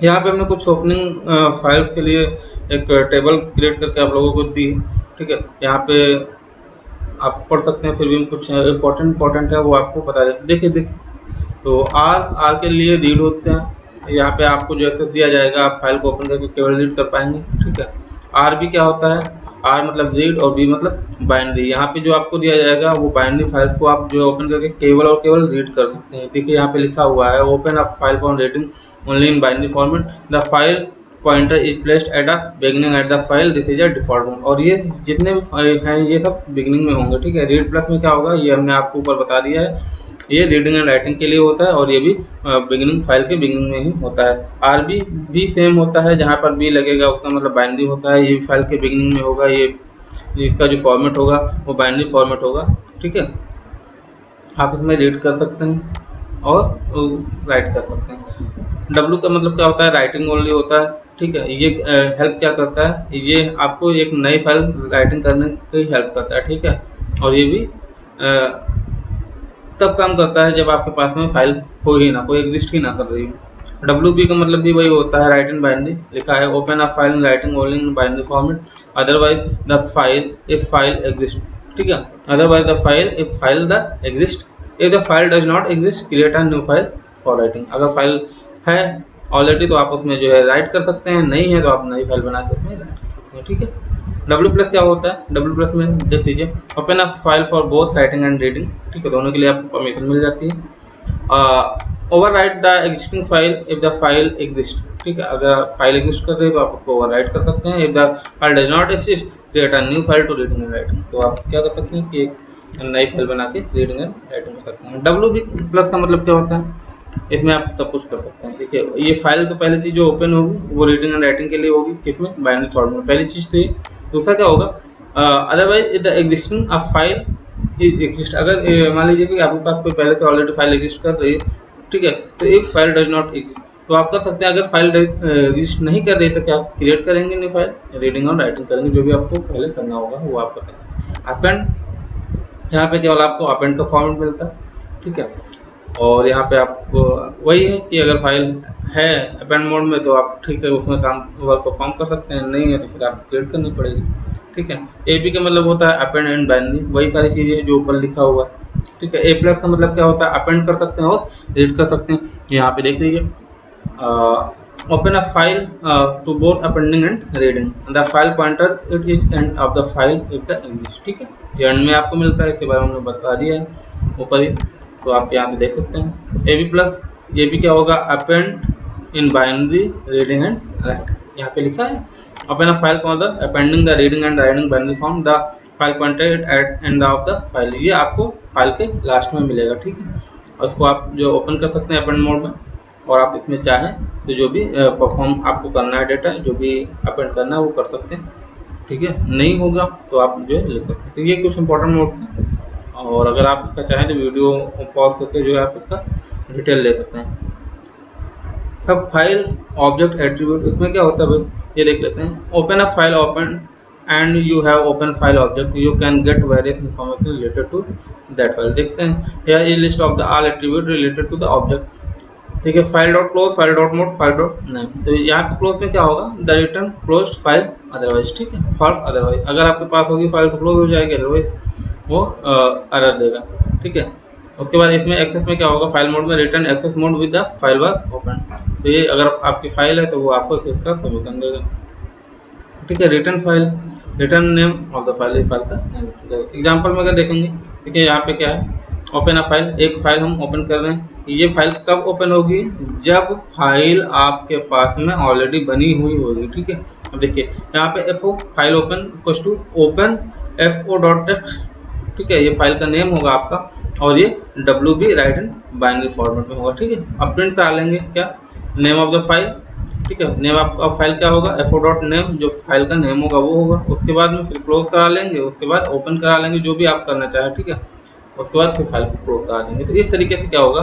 यहाँ पे हमने कुछ ओपनिंग फाइल्स के लिए एक टेबल क्रिएट करके आप लोगों को दी, ठीक है। यहाँ पे आप पढ़ सकते हैं, फिर भी कुछ इंपॉर्टेंट है वो आपको बता देते। देखिए तो आर के लिए रीड होते हैं, यहाँ पे आपको जो एक्सेस दिया जाएगा आप फाइल को ओपन करके केवल रीड कर पाएंगे, ठीक है। आर बी क्या होता है, आर मतलब रीड और बी मतलब बाइनरी, यहाँ पे जो आपको दिया जाएगा वो बाइनरी फाइल्स को आप जो ओपन करके केवल और केवल रीड कर सकते हैं। देखिए यहाँ पे लिखा हुआ है, open a file for reading only in binary format, the file pointer is placed at a beginning at the file, this is a default mode, और ये जितने भी हैं ये सब बिगिनिंग में होंगे, ठीक है। रीड प्लस में क्या होगा ये हमने आपको ऊपर बता दिया है, ये रीडिंग एंड राइटिंग के लिए होता है और ये भी बिगिनिंग फाइल के बिगिनिंग में ही होता है। आरबी भी सेम होता है, जहाँ पर बी लगेगा उसका मतलब बाइनरी होता है, ये फाइल के बिगिनिंग में होगा, ये इसका जो फॉर्मेट होगा वो बाइनरी फॉर्मेट होगा, ठीक है। आप इसमें रीड कर सकते हैं और राइट कर सकते हैं। डब्ल्यू का मतलब क्या होता है, राइटिंग ओनली होता है, ठीक है। ये हेल्प क्या करता है, ये आपको एक नई फाइल राइटिंग करने की हेल्प करता है, ठीक है। और ये भी तब काम करता है जब आपके पास में फाइल हो ही ना, कोई एग्जिस्ट ही ना कर रही हो। डब्ल्यू बी का मतलब भी वही होता है, राइट इन बाइनरी, लिखा है open a file in writing only in binary format, otherwise the file if file exist, ठीक है। Otherwise the file if file the exist, if the file does not exist create a new file for writing, अगर फाइल है ऑलरेडी तो आप उसमें जो है राइट कर सकते हैं, नहीं है तो आप नई फाइल बना के उसमें राइट कर सकते हैं, ठीक है। डब्ल्यू प्लस क्या होता है, डब्ल्यू प्लस में देख लीजिए, open a file for both writing and reading, ठीक है, दोनों के लिए आपको परमिशन मिल जाती है। Overwrite the existing file if the file exist, ठीक है, अगर फाइल एग्जिस्ट कर रही है तो आप उसको ओवरराइट कर सकते हैं। If the file does not exist create a new file to reading and writing, तो आप क्या कर सकते हैं कि एक नई फाइल बना के रीडिंग एंड राइटिंग कर सकते हैं। डब्ल्यू बी प्लस का मतलब क्या होता है, इसमें आप सब कुछ कर सकते हैं, ठीक है। ये फाइल तो पहली चीज जो ओपन होगी वो रीडिंग एंड राइटिंग के लिए होगी, किसमें, बाइनरी फॉर्मेट में, पहली चीज तो ये। दूसरा क्या होगा, otherwise the existing a file exist, अगर मान लीजिए कि आपके पास कोई पहले से ऑलरेडी फाइल एग्जिस्ट कर रही है, ठीक है, तो if file does not exist तो आप कर सकते हैं, अगर फाइल एग्जिस्ट नहीं कर रही तो क्या आप क्रिएट करेंगे न्यू फाइल, रीडिंग और राइटिंग करेंगे, जो भी आपको पहले करना होगा वो आप कर सकते हैं। अपेंड, यहाँ पे केवल आपको अपेंड का फॉर्मेट मिलता है, ठीक है। और यहाँ पे आपको वही है कि अगर फाइल है अपेंड मोड में तो आप ठीक है उसमें काम वर्क परफॉर्म कर सकते हैं, नहीं है तो फिर आप क्रिएट करनी पड़ेगी, ठीक है। ए पी का मतलब होता है अपेंड एंड बाइनरी, वही सारी चीज़ें जो ऊपर लिखा हुआ है, ठीक है। ए प्लस का मतलब क्या होता है, अपेंड कर सकते हैं और रीड कर सकते हैं, यहाँ पे देख लीजिए, open a file to both appending and reading, the file pointer it is end of the file if the English, ठीक है। ये एंड में आपको मिलता है, इसके बारे में हमने बता दिया है ऊपर ही, तो आप यहाँ पे देख सकते हैं। ए बी प्लस, ये भी क्या होगा, append in binary reading and write, यहाँ पे लिखा है open a file for the appending the reading and writing binary form, the file pointer at end of the file, ये आपको फाइल के लास्ट में मिलेगा, ठीक है। और उसको आप जो ओपन कर सकते हैं अपेंड मोड में, और आप इसमें चाहें तो जो भी परफॉर्म आपको करना है डेटा, जो भी अपेंड करना है वो कर सकते हैं, ठीक है। नहीं होगा तो आप जो है लिख सकते हैं। तो ये कुछ इंपॉर्टेंट नोट थे, और अगर आप इसका चाहें तो वीडियो पॉज करके जो है आप इसका डिटेल ले सकते हैं। अब फाइल ऑब्जेक्ट एट्रीब्यूट, इसमें क्या होता है भाई, ये देख लेते हैं। Open a file open and you have open file object, you can get various information related to that file. देखते हैं here is list of the all attribute related to the object, ठीक है। File dot close, file dot mode, file dot name. तो यहाँ पे क्लोज में क्या होगा, the return close file otherwise, ठीक है, फॉल्स अदरवाइज। अगर आपके पास होगी फाइल तो क्लोज हो जाएगी, अदरवाइज वो एरर देगा, ठीक है। उसके बाद इसमें एक्सेस में क्या होगा, फाइल मोड में return access mode with the file was open. तो ये अगर आपकी फाइल है तो वो आपको एक्सेस का परमिशन देगा, ठीक है। Return file, return name of the file, file का नेम। एग्जांपल में अगर देखेंगे, ठीक है, यहाँ पे क्या है, ओपन अ फाइल, एक फाइल हम ओपन कर रहे हैं। ये फाइल कब ओपन होगी, जब फाइल आपके पास में ऑलरेडी बनी हुई होगी, ठीक है। अब देखिए यहाँ पे FO file open equals to open FO dot text, ठीक है, ये फाइल का नेम होगा आपका, और ये WB right in binary format में होगा, ठीक है। अब प्रिंट करा लेंगे क्या, नेम ऑफ द फाइल, ठीक है। नेम आपका फाइल क्या होगा, एफओ डॉट नेम, जो फाइल का नेम होगा वो होगा। उसके बाद में फिर क्लोज करा लेंगे, उसके बाद ओपन करा लेंगे, जो भी आप करना चाहें, ठीक है। उसके बाद फिर फाइल को क्लोज करा देंगे। तो इस तरीके से क्या होगा,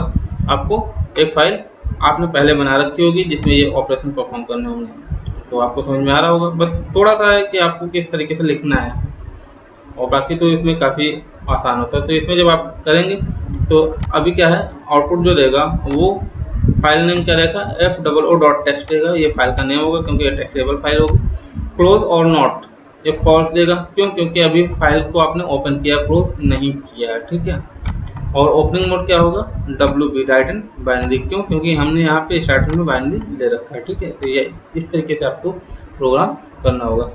आपको एक फाइल आपने पहले बना रखी होगी जिसमें ये ऑपरेशन परफॉर्म करने होंगे। तो आपको समझ में आ रहा होगा, बस थोड़ा सा है कि आपको किस तरीके से लिखना है, और बाकी तो इसमें काफ़ी आसान होता है। तो इसमें जब आप करेंगे तो अभी क्या है, आउटपुट जो देगा वो फाइल नेम क्या रहेगा, FOO डॉट टेक्स्ट देगा, ये फाइल का नेम होगा क्योंकि ये टेक्स्टेबल फाइल होगी। क्लोज और नॉट, ये फॉल्स देगा, क्यों, क्योंकि अभी फाइल को आपने ओपन किया, क्लोज नहीं किया है, ठीक है। और ओपनिंग मोड क्या होगा, WB राइट इन बाइनरी, क्यों, क्योंकि हमने यहाँ पे स्टार्टिंग में बाइनरी ले रखा है, ठीक है। तो ये इस तरीके से आपको प्रोग्राम करना होगा,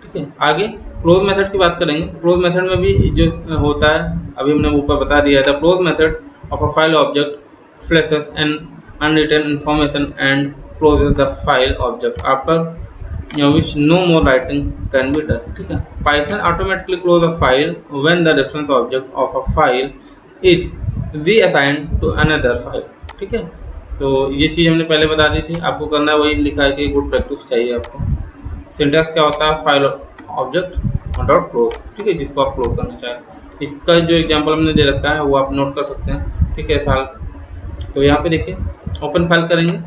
ठीक है। आगे क्लोज मेथड की बात करेंगे। क्लोज मेथड में भी जो होता है, अभी हमने ऊपर बता दिया था, close method of a file object flushes and unwritten information and closes the file object after which no more writing can be done, ठीक है। Python automatically close a file when the reference object of a file is reassigned to another file, ठीक है। तो ये चीज़ हमने पहले बता दी थी, आपको करना वही लिखा है कि गुड प्रैक्टिस चाहिए आपको। सिंटैक्स क्या होता है, फाइल ऑब्जेक्ट डॉट क्लोज, ठीक है, जिसको आप क्लोज करना चाहें। इसका जो एग्जांपल हमने दे रखा है वो आप नोट कर सकते हैं, ठीक है, साल। तो यहाँ पे देखिए ओपन फाइल करेंगे,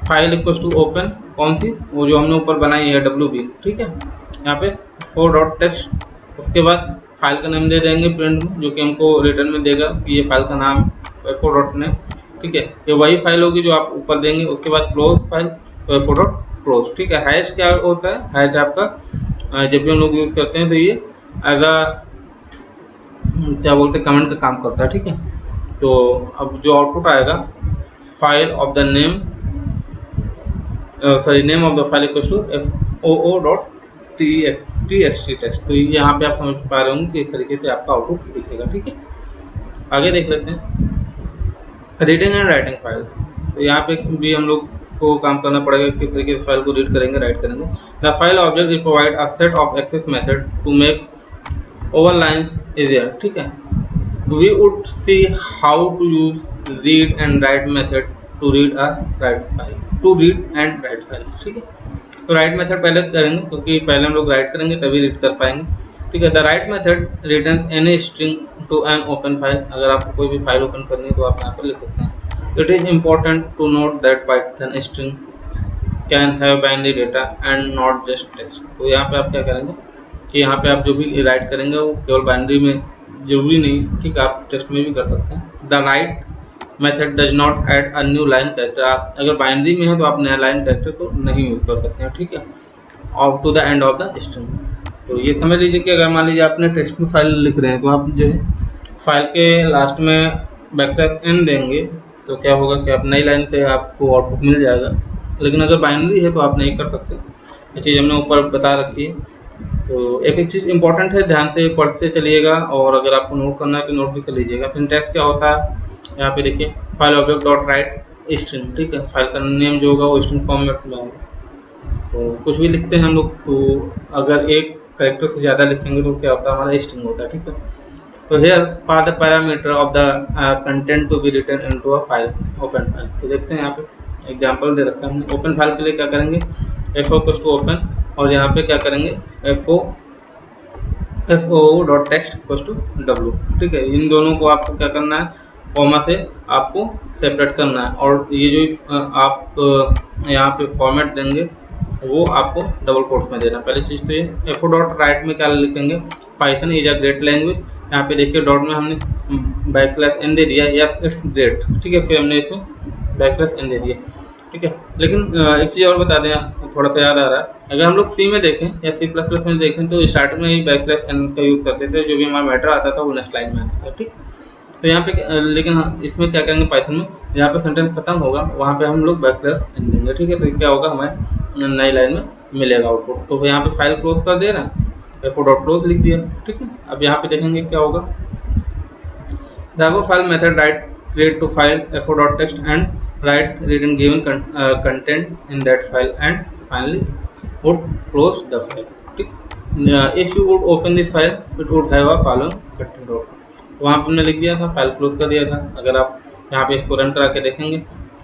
फाइल इक्वल्स टू ओपन, कौन सी, वो जो हमने ऊपर बनाई है WB, ठीक है। यहाँ पे 4 डॉट टेक्स्ट, उसके बाद फाइल का नाम दे देंगे प्रिंट में, जो कि हमको रिटर्न में देगा कि ये फाइल का नाम 4 डॉट नेम, ठीक है। ये वही फाइल होगी जो आप ऊपर देंगे। उसके बाद क्लोज फाइल, तो 4 डॉट क्लोज, ठीक है। हैश क्या होता है, हैश आपका जब भी हम लोग यूज़ करते हैं तो ये एज अ क्या बोलते हैं, कमेंट का काम करता है, ठीक है। तो अब जो आउटपुट आएगा, file of the name sorry name of the file equals to FOO dot TXT text. तो यहाँ पे आप समझ पा रहे होंगे कि इस तरीके से आपका आउटपुट दिखेगा, ठीक है। आगे देख लेते हैं रीडिंग एंड राइटिंग फाइल्स। तो यहाँ पे भी हम लोग को काम करना पड़ेगा, किस तरीके से फाइल को रीड करेंगे, राइट करेंगे। The file object is provide a set of access method to make overline easier, ठीक है। We would see how to use read and write method to read a write file, to read and write file, ठीक है। तो राइट मेथड पहले करेंगे क्योंकि पहले हम लोग राइट करेंगे तभी रीड कर पाएंगे, ठीक है। The write method returns any string to an open file. अगर आपको कोई भी फाइल ओपन करनी है तो आप यहाँ पर लिख सकते हैं। It is important to note that Python string can have binary data and not just text. तो यहाँ पे आप क्या करेंगे कि यहाँ पे आप जो भी राइट करेंगे वो केवल बाइनरी में, जरूरी नहीं, ठीक है, आप टेक्स्ट में भी कर सकते हैं। The write method does not add a new line character. आप अगर बाइनरी में है तो आप नया लाइन कैरेक्टर तो नहीं यूज कर सकते हैं, ठीक है, और to the end of the string. तो ये समझ लीजिए कि अगर मान लीजिए आपने टेक्स्ट में फाइल लिख रहे हैं तो आप जो है फाइल के लास्ट में \n देंगे तो क्या होगा कि आप नई लाइन से आपको आउटपुट मिल जाएगा। लेकिन अगर बाइनरी है तो आप नहीं कर सकते, ये चीज़ हमने ऊपर बता रखी है। तो एक एक चीज़ इंपॉर्टेंट है, ध्यान से पढ़ते चलिएगा, और अगर आपको नोट करना है तो नोट भी कर लीजिएगा। सिंटैक्स क्या होता है, यहाँ पे देखिए file object dot right string, ठीक है, फाइल का नेम जो होगा वो स्ट्रिंग फॉर्मेट में होगा। तो कुछ भी लिखते हैं हम लोग तो अगर एक कैरेक्टर से ज़्यादा लिखेंगे तो क्या होता है, हमारा स्ट्रिंग होता है, ठीक है। तो here for the parameter of the content to be written into a file, open file. तो देखते हैं यहाँ पे एग्जांपल दे रखा है हमने। ओपन फाइल के लिए क्या करेंगे, एफ ओ टू ओपन, और यहाँ पे क्या करेंगे F O dot text to W. ठीक है, इन दोनों को आपको क्या करना है, कॉमा से आपको सेपरेट करना है, और ये जो आप यहाँ पे फॉर्मेट देंगे वो आपको डबल कोट्स में देना। पहली चीज़ तो ये एफ ओ डॉट राइट में क्या लिखेंगे, Python is a great language. यहाँ पे देखिए डॉट में हमने बैकस्लैश एन दे दिया, यस इट्स ग्रेट। ठीक है, फिर हमने इसमें बैकस्लैश एन दे दिया। ठीक है, लेकिन एक चीज़ और बता दें, थोड़ा सा याद आ रहा है, अगर हम लोग सी में देखें या सी प्लस प्लस में देखें तो स्टार्ट में ही बैकस्लैश एन का यूज़ करते थे, जो भी हमारा मैटर आता था वो नेक्स्ट लाइन में आता था। ठीक, तो यहाँ पे लेकिन इसमें क्या करेंगे, पाइथन में जहाँ पे सेंटेंस खत्म होगा वहाँ पे हम लोग बैकस्लैश एन देंगे। ठीक है, तो क्या होगा, हमें नई लाइन में मिलेगा आउटपुट। तो यहाँ पे फाइल क्लोज कर दे रहे हैं, एफ ओ डॉट क्लोज लिख दिया। ठीक है, अब यहाँ पे देखेंगे क्या होगा, the above file method write create to file fo.text and write reading given content in that file and finally would close the file. ठीक, if you would open this file it would have a following content होगा। वहाँ पर हमने लिख दिया था, फाइल क्लोज कर दिया था। अगर आप यहाँ पे इसको रन करा के देखेंगे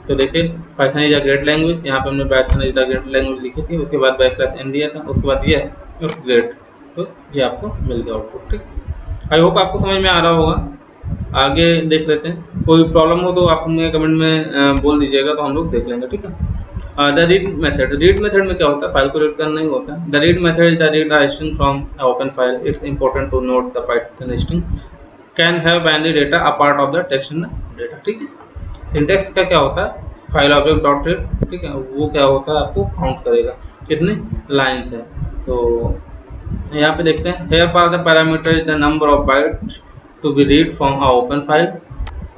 तो देखिए Python is a great language, यहाँ पे हमने Python is a great language लिखी थी, उसके बाद बैकस्लैश एन दिया था, उसके बाद ये इट्स ग्रेट, तो ये आपको मिल गया आउटपुट। ठीक, आई होप आपको समझ में आ रहा होगा। आगे देख लेते हैं, कोई प्रॉब्लम हो तो आप हमें कमेंट में बोल दीजिएगा, तो हम लोग देख लेंगे। ठीक है, the read method, read method में क्या होता है, फाइल को रीड करना ही होता है। The read method is the read a string from open file. It's important to note the Python string can have binary data a part of the text in data. ठीक है, सिंटेक्स का क्या होता है, फाइल ऑब्जेक्ट डॉट रीड। ठीक है, वो क्या होता है, आपको काउंट करेगा कितने लाइन्स है। तो यहाँ पे देखते हैं, here for the parameter is the number of bytes to be read from a open file.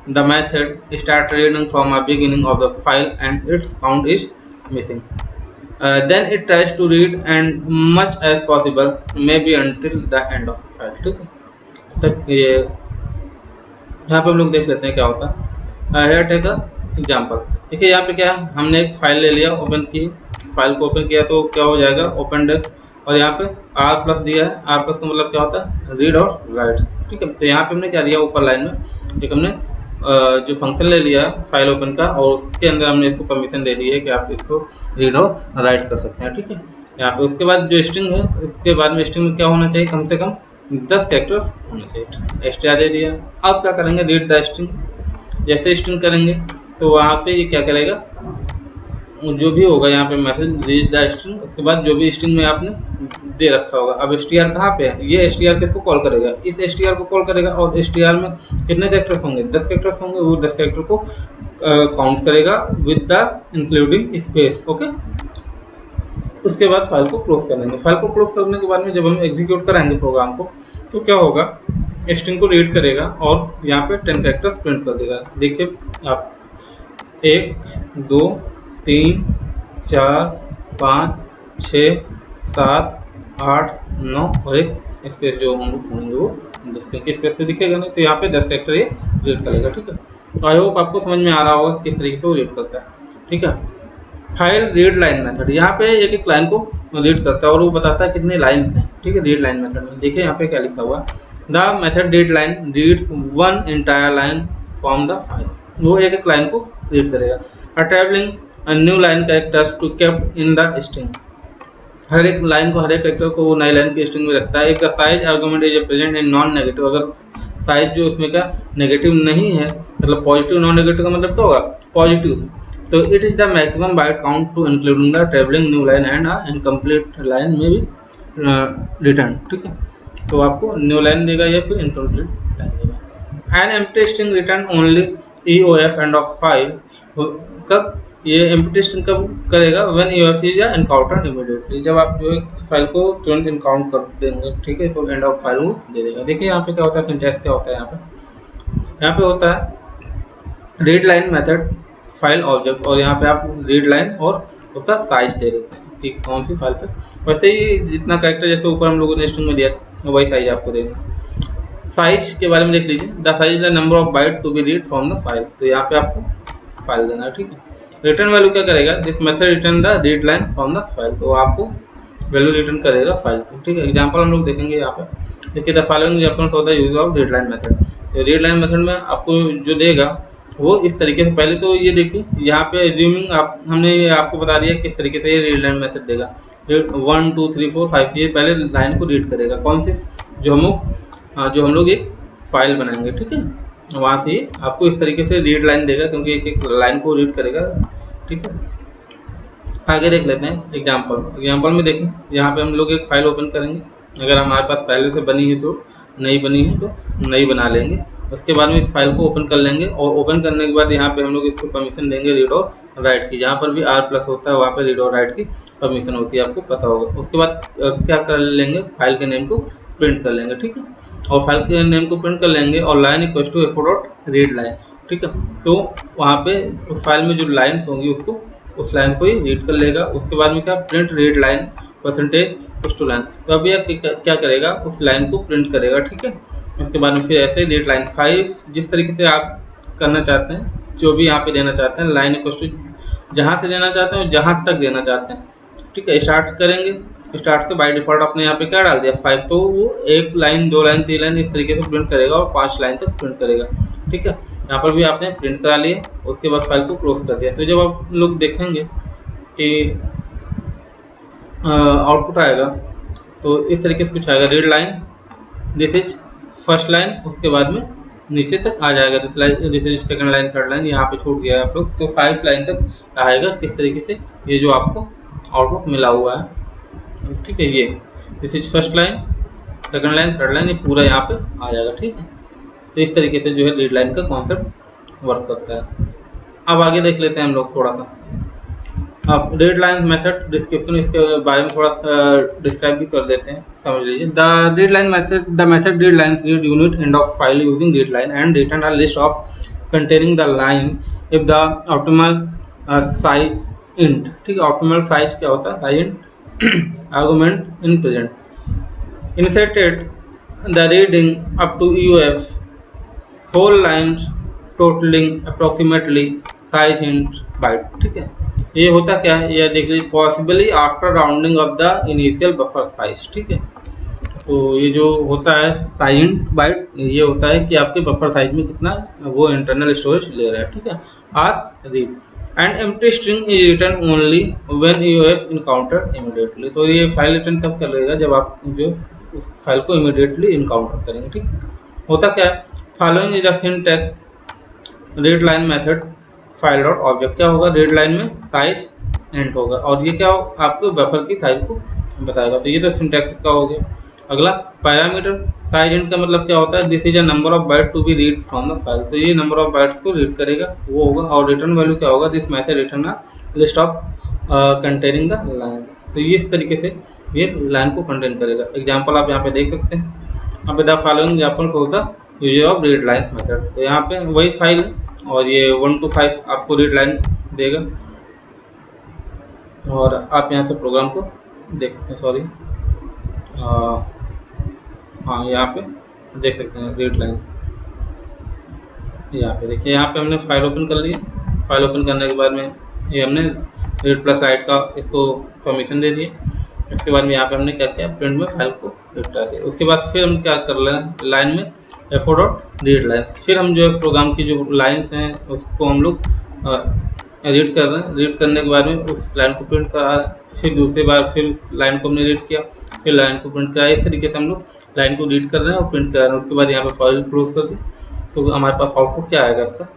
The method start reading from a beginning of the file and its count is missing. Then it tries to read and much as possible, maybe until the end of the file. ठीक है, तक ये यहाँ पे हम लोग देख लेते हैं क्या होता है। हेयर टेक एग्जाम्पल, देखिए यहाँ पे क्या है, हमने एक फाइल ले लिया, ओपन की, फाइल को ओपन किया तो क्या हो जाएगा, ओपन डेस्क, और यहाँ पे आर प्लस दिया है। आर प्लस का मतलब क्या होता है, रीड और राइट। ठीक है, तो यहाँ पे हमने क्या दिया, ऊपर लाइन में एक हमने जो फंक्शन ले लिया फाइल ओपन का, और उसके अंदर हमने इसको परमिशन दे दी है कि आप इसको रीड और राइट कर सकते हैं। ठीक है, यहाँ पे उसके बाद जो स्ट्रिंग है, उसके बाद में स्ट्रिंग में क्या होना चाहिए, कम से कम 10 कैरेक्टर्स होने चाहिए। एसटीआर दे दिया। अब क्या करेंगे, रीड द स्ट्रिंग। जैसे स्ट्रिंग करेंगे तो वहाँ पे ये क्या करेगा, जो भी होगा यहाँ पे मैसेज रीड द स्ट्रिंग, उसके बाद जो भी स्ट्रिंग में आपने दे रखा होगा। अब एसटीआर कहाँ पे है, ये एसटीआर किसको कॉल करेगा, इस एसटीआर को कॉल करेगा, और एसटीआर में कितने कैरेक्टर्स होंगे, 10 कैरेक्टर्स होंगे। वो 10 कैरेक्टर को काउंट करेगा with the including space. Okay, उसके बाद फाइल को क्लोज कर देंगे। फाइल को क्लोज करने के बाद में जब हम एग्जीक्यूट कराएंगे प्रोग्राम को, तो क्या होगा, स्ट्रिंग को रीड करेगा और यहाँ पे 10 कैरेक्टर्स प्रिंट कर देगा। देखिए आप 1 2 3 4 5 6 7 8 9 और एक स्पेस जो हम लोग ढूंढेंगे वो 10 के स्पेस से दिखेगा नहीं, तो यहाँ पे 10 कैरेक्टर ये रीड करेगा। ठीक है, तो आई होप आपको समझ में आ रहा होगा किस तरीके से वो रीड करता है। ठीक है, फाइल रीड लाइन मेथड, यहाँ पे एक एक लाइन को रीड करता है और वो बताता है कितने लाइन हैं। ठीक है, रीड लाइन मेथड में देखिए यहाँ पे क्या लिखा हुआ है, the method read line reads one entire line from the file. वो एक एक लाइन को रीड करेगा। Travelling new line characters to kept in the string, हर एक लाइन को, हर एक कैरेक्टर को वो नई लाइन की स्ट्रिंग में रखता है। एक size argument is present in non negative, अगर साइज जो उसमें का नेगेटिव नहीं है, मतलब पॉजिटिव नॉन नेगेटिव का मतलब क्या होगा, पॉजिटिव, तो it is the maximum byte count to including the travelling new line and incomplete line में भी रिटर्न। ठीक है, तो आपको न्यू लाइन देगा या फिर इनकम्प्लीट लाइन देगा। An empty string return only EOF end of file, कब ये एम्प्टी स्ट्रिंग कब करेगा, when EOF is encountered immediately, जब आप जो फाइल को तुरंत इनकाउंट कर देंगे। ठीक है, तो एंड ऑफ फाइल वो दे देगा। देखिए यहाँ पे क्या होता है, सिंटैक्स क्या होता है, यहाँ पे होता है read line method file object, और यहाँ पे आप रीड लाइन और उसका साइज दे देते हैं कि कौन सी फाइल पे, वैसे ही जितना कैरेक्टर जैसे ऊपर हम लोगों ने स्ट्रिंग में दिया वही साइज आपको देना। साइज के बारे में देख लीजिए, the size the number of byte to be read from the file, तो यहाँ पे आपको फाइल देना है। ठीक है, रिटर्न वैल्यू क्या करेगा, this method return the read line from the file, तो आपको वैल्यू रिटर्न करेगा फाइल को। ठीक है, एग्जाम्पल हम लोग देखेंगे यहाँ पे, देखिए the following examples of the use of read line method. तो रीड लाइन मेथड में आपको जो देगा वो इस तरीके से, पहले तो ये देखिए यहाँ पे एज्यूमिंग आप हमने आपको बता दिया किस तरीके से ये रीड लाइन मेथड देगा। 1 2 3 4 5 ये पहले लाइन को रीड करेगा, कौन से, जो हम लोग एक फाइल बनाएंगे, ठीक है, वहाँ से आपको इस तरीके से रीड लाइन देगा, क्योंकि एक एक लाइन को रीड करेगा, ठीक है। आगे देख लेते हैं एग्जाम्पल में देखें, यहाँ पे हम लोग एक फाइल ओपन करेंगे, अगर हमारे पास पहले से बनी है तो, नई बनी है तो नई बना लेंगे। उसके बाद में इस फाइल को ओपन कर लेंगे, और ओपन करने के बाद यहाँ पे हम लोग इसको परमिशन देंगे रीड और राइट की, जहाँ पर भी R+ होता है वहाँ पे रीड और राइट की परमिशन होती है, आपको पता होगा। उसके बाद क्या कर लेंगे, फाइल के नेम को प्रिंट कर लेंगे, ठीक है, और फाइल के नेम को प्रिंट कर लेंगे, और line equal to f dot read line, ठीक है। तो वहाँ पे उस फाइल में जो लाइन्स होंगी उसको, उस लाइन को ही रीड कर लेगा। उसके बाद में क्या, print read line percentage to line, तो अब यह क्या करेगा, उस लाइन को प्रिंट करेगा, ठीक है। उसके बाद में फिर ऐसे रीड लाइन 5, जिस तरीके से आप करना चाहते हैं, जो भी यहाँ पे देना चाहते हैं, लाइन इक्वल टू जहाँ से देना चाहते हैं जहाँ तक देना चाहते हैं, ठीक है। स्टार्ट करेंगे, स्टार्ट से बाय डिफॉल्ट आपने यहाँ पे क्या डाल दिया 5, तो वो 1 लाइन 2 लाइन 3 लाइन इस तरीके से प्रिंट करेगा, और 5 लाइन तक प्रिंट करेगा, ठीक है। यहाँ पर भी आपने प्रिंट करा लिया, उसके बाद फाइल को क्लोज कर दिया। तो जब आप लोग देखेंगे कि आउटपुट आएगा तो इस तरीके से कुछ आएगा, read line, this is first line, उसके बाद में नीचे तक आ जाएगा this is second line, third line, यहाँ पे छूट गया है आप लोग, तो 5 लाइन तक आएगा किस तरीके से, ये जो आपको आउटपुट मिला हुआ है, ठीक है। ये this is first line, second line, third line, ये पूरा यहाँ पे आ जाएगा, ठीक है। तो इस तरीके से जो है रीड लाइन का कॉन्सेप्ट वर्क करता है। अब आगे देख लेते हैं हम लोग थोड़ा सा। अब रीड लाइन मेथड डिस्क्रिप्शन, इसके बारे में थोड़ा सा डिस्क्राइब भी कर देते हैं, समझ लीजिए। The read line method, the method read lines read unit end of file using read line and return a list of containing the lines if the optimal size int, ठीक है। ऑप्टिमल साइज क्या होता है, size int argument in present inserted the reading up to EOF whole lines totaling approximately size int byte, ठीक है। ये होता क्या है, यह देख लीजिए, possibly after rounding off the initial buffer size, ठीक है। तो ये जो होता है साइज इंट बाइट, ये होता है कि आपके बफर साइज में कितना वो इंटरनल स्टोरेज ले रहा है, ठीक है। R read and empty string is return only when EOF encounter immediately. तो ये फाइल रिटर्न तब करेगा जब आप जो उस फाइल को इमीडिएटली इनकाउंटर करेंगे, ठीक। होता क्या है, following is a syntax read line method file dot object, क्या होगा, रीड लाइन में साइज इंट होगा, और ये क्या आपको बफर की साइज को बताएगा। तो ये तो सिंटैक्स का हो गया। अगला पैरामीटर साइज इंट का मतलब क्या होता है, this is a number of byte to be read from the file, तो ये नंबर ऑफ बाइट्स को रीड करेगा, वो होगा। और रिटर्न वैल्यू क्या होगा, this method return a list of containing the lines, तो ये इस तरीके से ये लाइन को कंटेन करेगा। एग्जाम्पल आप यहाँ पे देख सकते हैं, अब the following examples of the use of read line method. तो यहाँ पे वही फाइल है, और ये 1 to 5 आपको रीड लाइन देगा, और आप यहाँ से प्रोग्राम को देख सकते हैं, सॉरी हाँ यहाँ पे देख सकते हैं रीड लाइन, यहाँ पे देखिए, यहाँ पे हमने फाइल ओपन कर लिया। फाइल ओपन करने के बाद में ये हमने रीड प्लस राइट का इसको परमिशन दे दिए। इसके बाद में यहाँ पे हमने क्या किया, प्रिंट में फाइल को निपटा दिया। उसके बाद फिर हम क्या कर रहे हैं, लाइन में एफ डॉट रीड लाइन, फिर हम जो है प्रोग्राम की जो लाइन्स हैं उसको हम लोग रीड कर रहे हैं। रीड करने के बाद में उस लाइन को प्रिंट करा, फिर दूसरी बार फिर लाइन को हमने रीड किया, फिर लाइन को प्रिंट करा। इस तरीके से हम लोग लाइन को रीड कर रहे हैं और प्रिंट कर रहे हैं। उसके बाद यहाँ पे फाइल क्लोज कर दी, तो हमारे पास आउटपुट क्या आएगा इसका,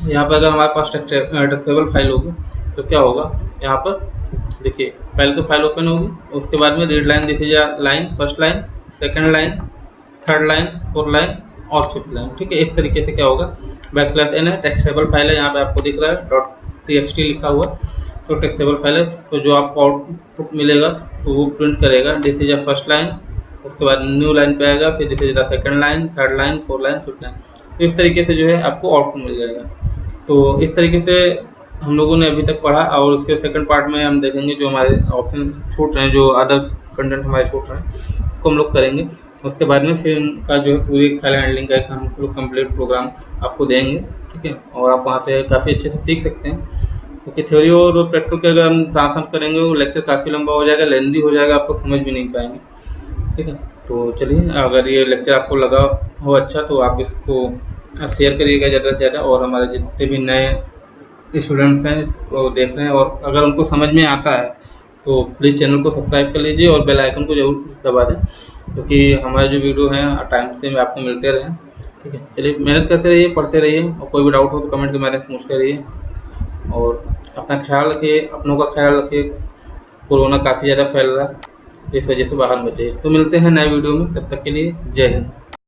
यहाँ पर अगर हमारे पास टेक्सेबल फाइल होगी तो क्या होगा, यहाँ पर देखिए पहले तो फाइल ओपन होगी, उसके बाद में read line, this is line, first line, second line, third line, fourth line और फिफ्थ लाइन, ठीक है। इस तरीके से क्या होगा, \n है, टेक्सेबल फाइल है, यहाँ पे आपको दिख रहा है .txt लिखा हुआ, तो टेक्सेबल फाइल है। तो जो आपको आउटपुट मिलेगा तो वो प्रिंट करेगा, दिस इज फर्स्ट लाइन, उसके बाद न्यू लाइन पे आएगा, फिर this is the second line, third line, fourth line, fifth line. तो इस तरीके से जो है आपको आउटपुट मिल जाएगा। तो इस तरीके से हम लोगों ने अभी तक पढ़ा, और उसके सेकंड पार्ट में हम देखेंगे जो हमारे ऑप्शन छूट रहे हैं, जो अदर कंटेंट हमारे छूट रहे हैं, उसको हम लोग करेंगे। उसके बाद में फिर इनका जो है पूरी फाइल हैंडलिंग का एक हम लोग कंप्लीट प्रोग्राम आपको देंगे, ठीक है। और आप वहाँ से काफ़ी अच्छे से सीख सकते हैं, क्योंकि थ्योरी और प्रैक्टिकल के अगर हम साथ साथ करेंगे वो लेक्चर काफ़ी लंबा हो जाएगा, लेंदी हो जाएगा, आपको समझ भी नहीं पाएंगे, ठीक है। तो चलिए, अगर ये लेक्चर आपको लगा हो अच्छा तो आप इसको शेयर करिएगा ज़्यादा से ज़्यादा, और हमारे जितने भी नए स्टूडेंट्स हैं इसको देख रहे हैं और अगर उनको समझ में आता है तो प्लीज़ चैनल को सब्सक्राइब कर लीजिए और बेल आइकन को ज़रूर दबा दें, क्योंकि हमारे जो वीडियो हैं टाइम से आपको मिलते रहें। ठीक है, चलिए मेहनत करते रहिए, पढ़ते रहिए, और कोई भी डाउट हो तो कमेंट के माध्यम से पूछते रहिए। और अपना ख्याल रखिए, अपनों का ख्याल रखिए। कोरोना काफ़ी ज़्यादा फैल रहा है, इस वजह से बाहर मत जाइए। तो मिलते हैं नए वीडियो में, तब तक के लिए जय हिंद।